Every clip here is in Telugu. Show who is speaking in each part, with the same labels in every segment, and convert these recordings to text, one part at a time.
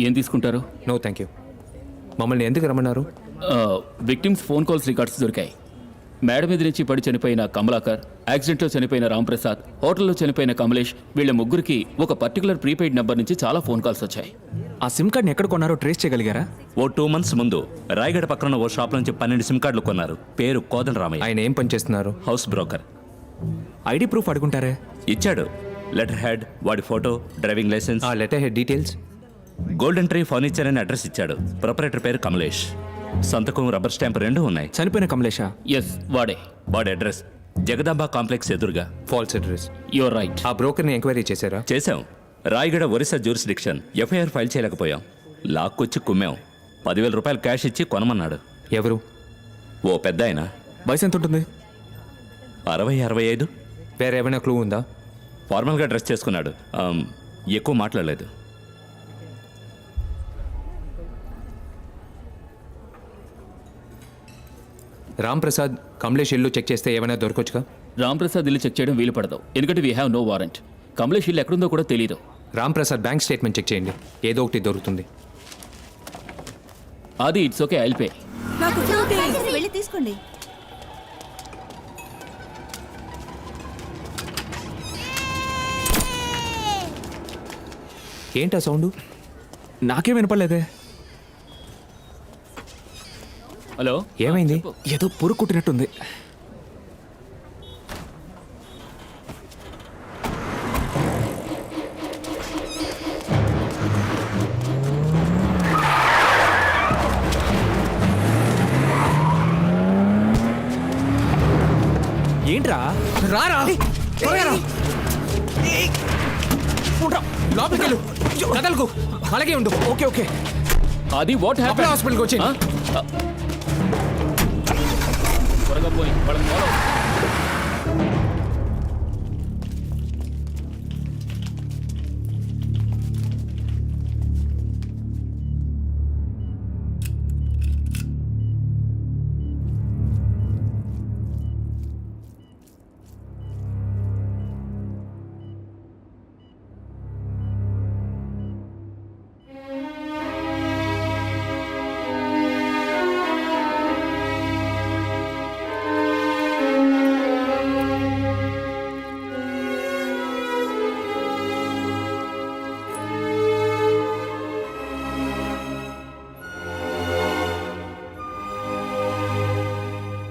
Speaker 1: ఏం తీసుకుంటారు?
Speaker 2: No thank you. మమ్మల్ని ఎందుకు రమ్మన్నారు?
Speaker 1: విక్టిమ్స్ ఫోన్ కాల్స్ రికార్డ్స్ దొరికాయి. మేడ మీద నుంచి పడి చనిపోయిన కమలాకర్, యాక్సిడెంట్లో చనిపోయిన రాంప్రసాద్, హోటల్లో చనిపోయిన కమలేష్, వీళ్ళ ముగ్గురికి ఒక పర్టికులర్ ప్రీపెయిడ్ నెంబర్ నుంచి చాలా ఫోన్ కాల్స్ వచ్చాయి.
Speaker 3: ఆ సిమ్ కార్డ్ని ఎక్కడ కొన్నారో ట్రేస్ చేయగలిగారా?
Speaker 4: ఓ 2 months ముందు రాయగడ పక్కన ఓ షాప్ నుంచి 12 సిమ్ కార్డులు కొన్నారు. పేరు కోదల రామయ్య.
Speaker 2: ఆయన ఏం పని చేస్తున్నారు?
Speaker 4: House broker.
Speaker 3: ఐడి ప్రూఫ్ అడుగుంటారే?
Speaker 4: ఇచ్చాడు. లెటర్ హెడ్, వాడి ఫోటో, డ్రైవింగ్ లైసెన్స్.
Speaker 2: ఆ letter head details.
Speaker 4: Golden tree furniture అని అడ్రస్ ఇచ్చాడు. ప్రొపరేటర్ పేరు కమలేష్. సంతకం, రబ్బర్ స్టాంప్ 2 ఉన్నాయి.
Speaker 3: చనిపోయిన కమలేషా?
Speaker 1: ఎస్, వాడే.
Speaker 4: వాడి అడ్రస్ జగదాంబ కాంప్లెక్స్ ఎదురుగా.
Speaker 2: False address.
Speaker 1: Your right.
Speaker 2: ఆ బ్రోకర్ని ఎంక్వైరీ చేశారా?
Speaker 4: చేశాం. Rayagada Orissa jurisdiction. FIR file చేయలేకపోయాం. లాక్కొచ్చి కుమ్మాం. 10,000 రూపాయలు క్యాష్ ఇచ్చి కొనమన్నాడు.
Speaker 2: ఎవరు?
Speaker 4: ఓ పెద్ద ఆయన.
Speaker 3: వయసు ఎంత ఉంటుంది?
Speaker 4: 60-65.
Speaker 2: వేరే ఏమైనా క్లూ ఉందా?
Speaker 4: ఫార్మల్గా డ్రెస్ చేసుకున్నాడు. ఎక్కువ మాట్లాడలేదు.
Speaker 2: రాంప్రసాద్, కమలేష్ ఇల్లు చెక్ చేస్తే ఏమైనా దొరకొచ్చుగా?
Speaker 1: రాంప్రసాద్ ఇల్లు చెక్ చేయడం వీలు పడదు, ఎందుకంటే we have no warrant. Kamlesh ఇల్లు ఎక్కడుందో కూడా తెలియదు.
Speaker 2: రాంప్రసాద్ బ్యాంక్ స్టేట్మెంట్ చెక్ చేయండి, ఏదో ఒకటి దొరుకుతుంది.
Speaker 1: అది ఇట్స్ ఓకే, ఐల్ పే.
Speaker 5: నాకు వెళ్ళి తీసుకోండి.
Speaker 2: ఏంటా సౌండ్?
Speaker 3: నాకే వినపడలేదే.
Speaker 1: హలో,
Speaker 2: ఏమైంది?
Speaker 3: ఏదో పురుగు కుట్టినట్టుంది. ఏంట్రా? రారా, త్వరగా రా. లోపలికి వెళ్ళు, కదలకు, అలాగే ఉండు. Okay okay.
Speaker 1: అది వాట్ హ్యాపెండ్?
Speaker 3: హాస్పిటల్కి వచ్చి
Speaker 1: త్వరగా పోయి వాళ్ళని ఫాలో.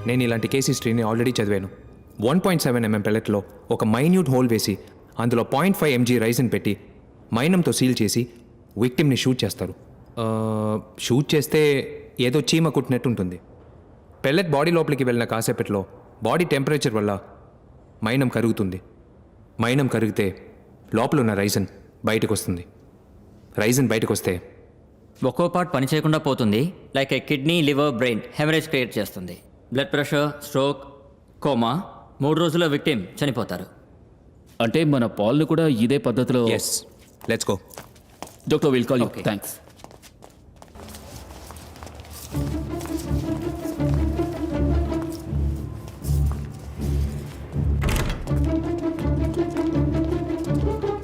Speaker 2: నేను ఇలాంటి కేస్ హిస్టరీని ఆల్రెడీ చదివాను. 1.7 mm పెల్లెట్లో ఒక మైన్యూట్ హోల్ వేసి అందులో 0.5 mg రైసిన్ పెట్టి మైనంతో సీల్ చేసి విక్టిమ్ని షూట్ చేస్తారు. షూట్ చేస్తే ఏదో చీమ కుట్టినట్టు ఉంటుంది. పెల్లెట్ బాడీ లోపలికి వెళ్ళిన కాసేపట్లో బాడీ టెంపరేచర్ వల్ల మైనం కరుగుతుంది. మైనం కరిగితే లోపల ఉన్న రైసిన్ బయటకు వస్తుంది. రైసిన్ బయటకు వస్తే
Speaker 6: ఒక్కో పార్ట్ పని చేయకుండా పోతుంది. Like a kidney, liver, brain haemorrhage create చేస్తుంది. Blood pressure, stroke, coma. 3 రోజుల్లో విక్టిమ్ చనిపోతారు.
Speaker 1: అంటే మన పాల్ను కూడా ఇదే పద్ధతిలో.
Speaker 2: Yes, let's go.
Speaker 1: Doctor will call you.
Speaker 6: Okay.
Speaker 1: Thanks.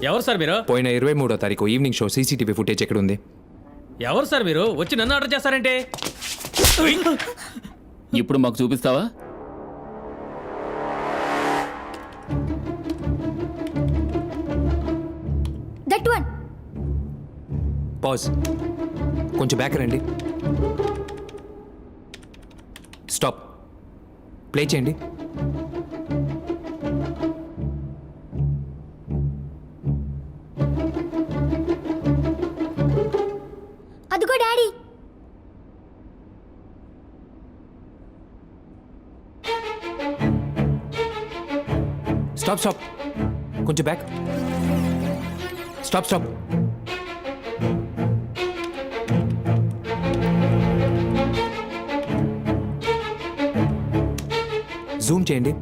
Speaker 7: ఎవరు సార్ మీరు?
Speaker 2: పోయిన 23వ తారీఖు ఈవినింగ్ షో సీసీటీవీ ఫుటేజ్ ఎక్కడ ఉంది?
Speaker 7: ఎవరు సార్ మీరు? వచ్చి నన్ను ఆర్డర్ చేస్తారంటే?
Speaker 1: ఇప్పుడు మాకు చూపిస్తావా?
Speaker 5: That one.
Speaker 2: పాజ్, కొంచెం బ్యాక్ రండి. స్టాప్, ప్లే చేయండి.
Speaker 5: అదిగో డాడీ.
Speaker 2: స్టాప్ స్టాప్, కొంచెం బ్యాక్. Stop stop. జూమ్ చేయండి.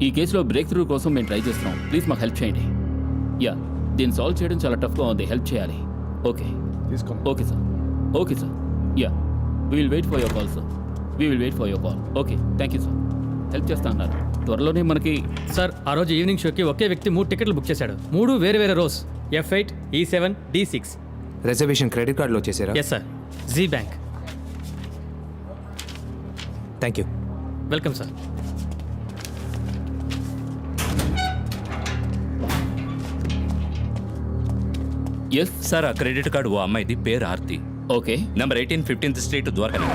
Speaker 1: ఈ కేసులో బ్రేక్ త్రూ కోసం మేము ట్రై చేస్తున్నాం. ప్లీజ్ మాకు హెల్ప్ చేయండి. యా, దీన్ని సాల్వ్ చేయడం చాలా టఫ్గా ఉంది. హెల్ప్ చేయాలి. Okay, okay sir. Okay sir. Yeah, we will wait for your call sir. We will wait for your call. Okay, thank you sir. Help చేస్తా అన్నారు. త్వరలోనే మనకి
Speaker 7: సార్ ఆ రోజు ఈవినింగ్ షోకి ఒకే వ్యక్తి 3 టికెట్లు బుక్ చేశాడు. 3 వేరే వేరే rose, F8, E7, D6.
Speaker 2: Reservation credit కార్డులో చేసారా?
Speaker 7: ఎస్ సార్, జీ bank.
Speaker 2: Thank you.
Speaker 7: Welcome sir.
Speaker 1: Yes.
Speaker 4: Sir ఆ క్రెడిట్ కార్డు ఓ అమ్మాయిది, పేరు Aarti,
Speaker 1: okay.
Speaker 4: Number 18 15th street Dwarka.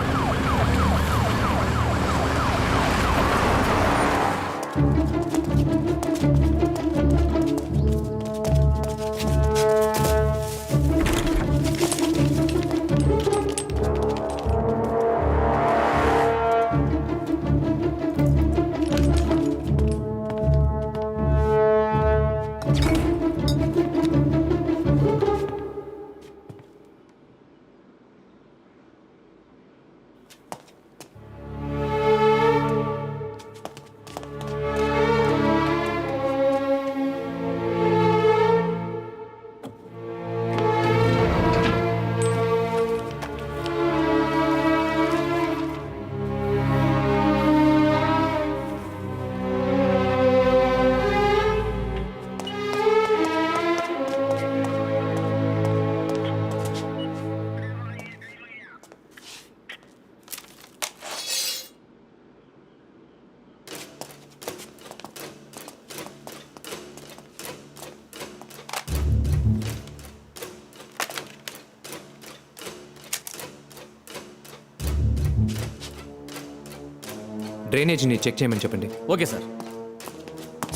Speaker 2: డ్రైనేజీని చెక్ చేయమని చెప్పండి.
Speaker 7: Okay sir.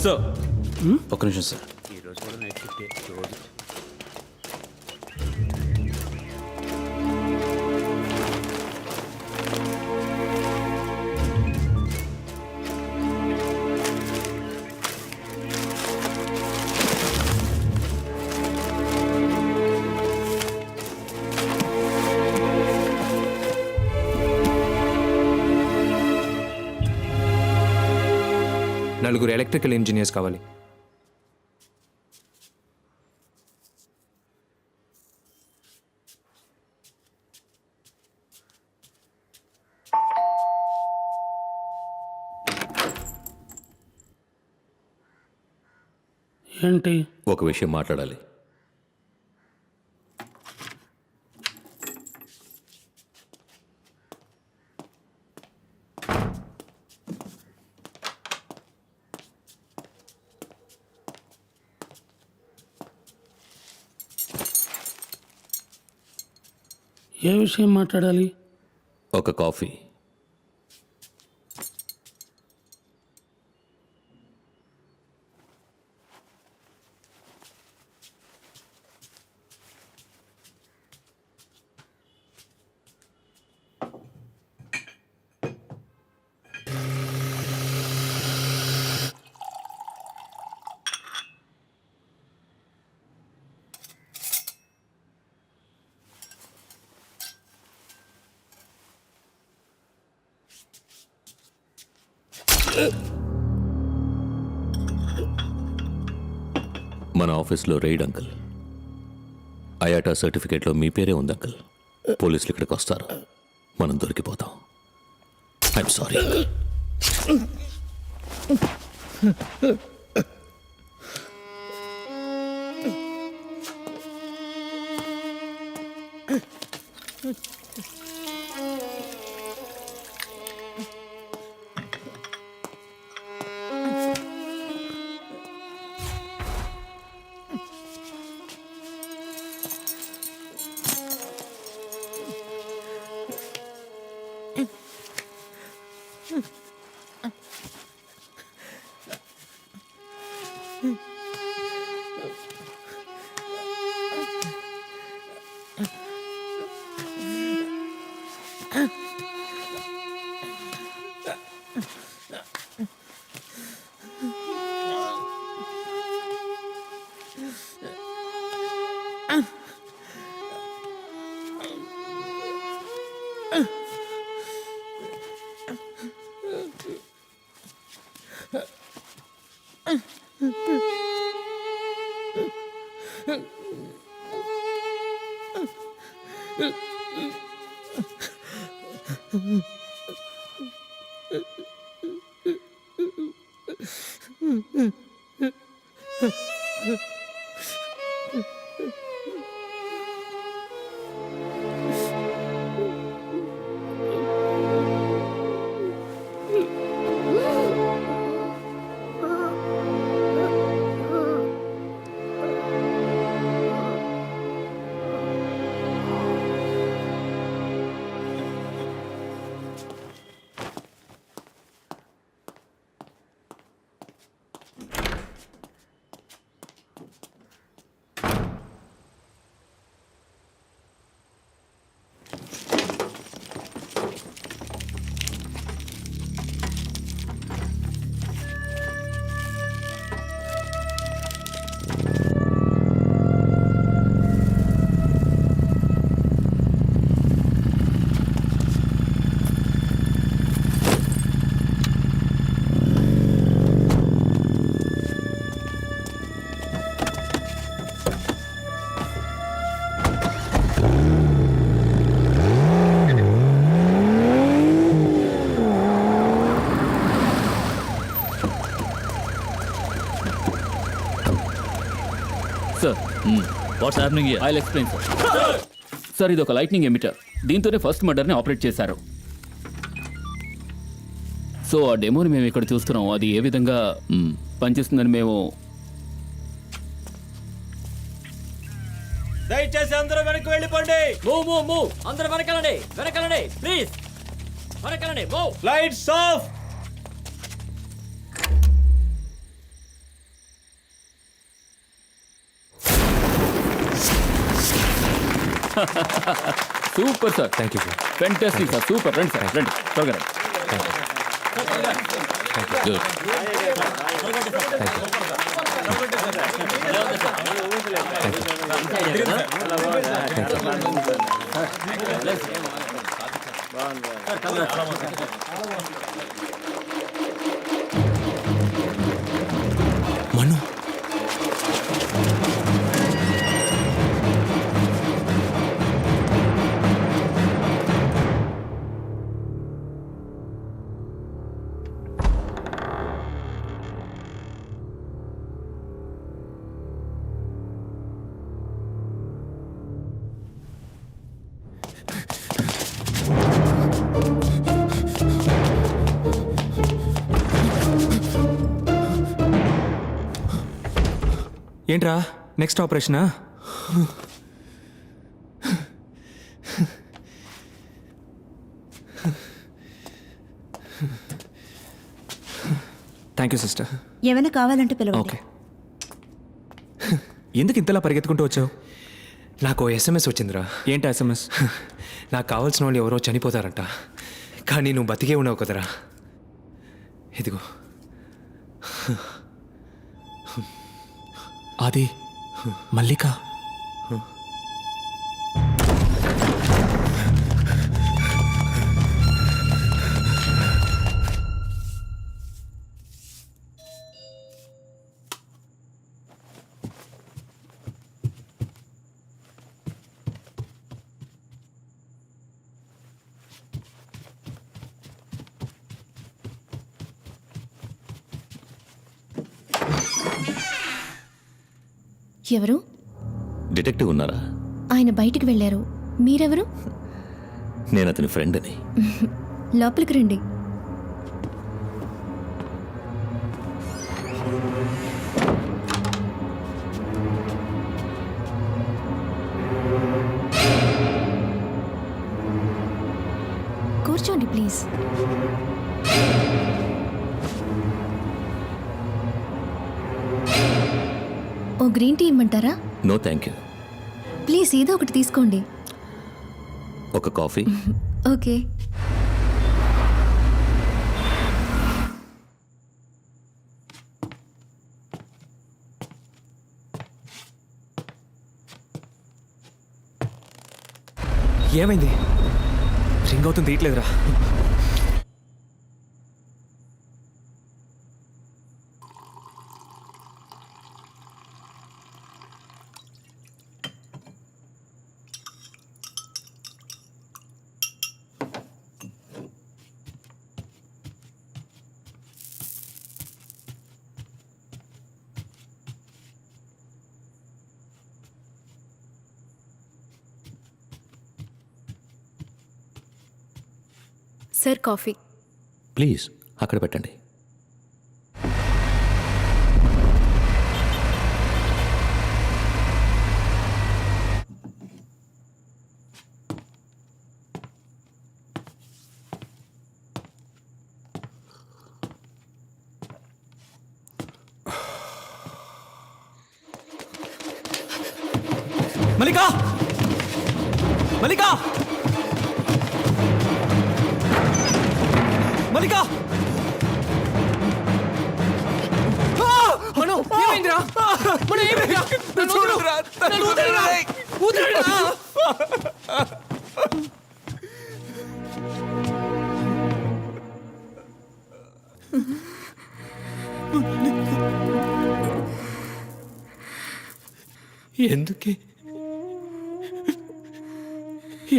Speaker 3: సార్
Speaker 8: ఒక్క నిమిషం సార్.
Speaker 2: నలుగురు ఎలక్ట్రికల్ ఇంజనీర్స్ కావాలి.
Speaker 9: ఏంటి?
Speaker 8: ఒక విషయం మాట్లాడాలి.
Speaker 9: ఏ విషయం మాట్లాడాలి?
Speaker 8: ఒక కాఫీ. మన ఆఫీస్లో రైడ్ అంకుల్. అయాటా సర్టిఫికేట్లో మీ పేరే ఉంది అంకుల్. పోలీసులు ఇక్కడికి వస్తారు, మనం దొరికిపోతాం. I'm sorry.
Speaker 1: Sir
Speaker 4: what's happening here?
Speaker 1: I explain sir. Sir ఇది ఒక లైట్నింగ్ ఎమిటర్. దీంతోనే ఫస్ట్ మర్డర్ని ఆపరేట్ చేశారు. సో ఆ డెమోని మేము ఇక్కడ చూస్తున్నాం. అది ఏ విధంగా పనిచేస్తుందని మేము
Speaker 3: దయచేసి అందరూ వెనక్కి వెళ్ళిపోండి.
Speaker 6: మూవ్ అందరూ వెనకాలండి ప్లీజ్ వెనకాలండి move.
Speaker 3: Lights off.
Speaker 1: Super sir.
Speaker 2: Thank you sir.
Speaker 1: Fantastic sir. Super. రండి సార్, రండి త్వరగా రండి.
Speaker 2: మను, ఏంట్రా నెక్స్ట్ ఆపరేషనా? Thank you sister.
Speaker 5: ఏమైనా కావాలంటే పిలవండి.
Speaker 2: ఓకే. ఎందుకు ఇంతలా పరిగెత్తుకుంటూ వచ్చావు? నాకు ఎస్ఎంఎస్ వచ్చిందిరా. ఏంటి ఎస్ఎంఎస్? నాకు కావాల్సిన వాళ్ళు ఎవరో చనిపోతారంట, కానీ నువ్వు బతికే ఉన్నావు కదరా. ఇదిగో. అది మల్లిక.
Speaker 5: ఎవరు?
Speaker 8: డిటెక్టివ్ ఉన్నారా?
Speaker 5: ఆయన బయటికి వెళ్ళారు. మీరెవరు?
Speaker 8: నేను అతని ఫ్రెండ్ అని.
Speaker 5: లోపలికి రండి. కూర్చోండి ప్లీజ్. ఓ గ్రీన్ టీ ఇమ్మంటారా?
Speaker 8: No thank you.
Speaker 5: ప్లీజ్ ఏదో ఒకటి తీసుకోండి.
Speaker 8: ఒక కాఫీ.
Speaker 5: ఓకే.
Speaker 2: ఏమైంది? రింగ్ అవుతుంది, తీయట్లేదురా.
Speaker 5: Sir coffee.
Speaker 8: ప్లీజ్ అక్కడ పెట్టండి.
Speaker 3: మల్లికా మల్లికా మల్లికా మనం ఏమైందిరా మనం ఏమైందిరా నన్ను వదిలేరా వదిలేరా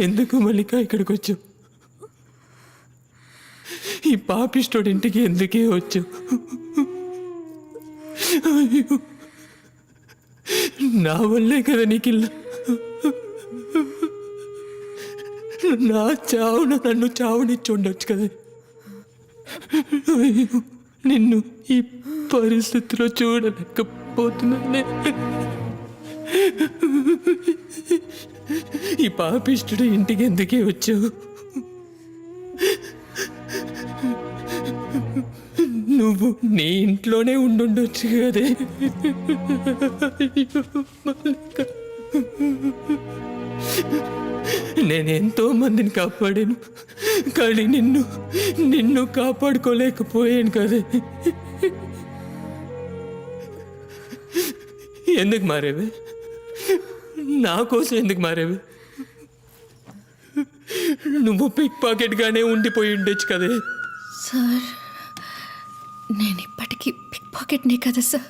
Speaker 2: ఎందుకు మల్లిక ఇక్కడికి వచ్చావు? ఈ పాపిస్టోడి ఇంటికి ఎందుకే వచ్చావు? అయ్యో, నా వల్లే కదా నీకు ఇలా. నా చావున నన్ను చావునిచ్చి ఉండొచ్చు కదా. అయ్యో, నిన్ను ఈ పరిస్థితిలో చూడలేకపోతున్నానే. ఈ పాపిష్టుడు ఇంటికి ఎందుకే వచ్చావు? నువ్వు నీ ఇంట్లోనే ఉండుండొచ్చు కదే. అయ్యో, మల్లిక. నేను ఎంతో మందిని కాపాడాను, కానీ నిన్ను కాపాడుకోలేకపోయాను కదే. ఎందుకు మారేవే? నా కోసం ఎందుకు మారేవి? నువ్వు పిక్ పాకెట్గానే ఉండిపోయి ఉండొచ్చు కదే.
Speaker 5: సార్, నేను ఇప్పటికీ పిక్ పాకెట్నే కదా సార్.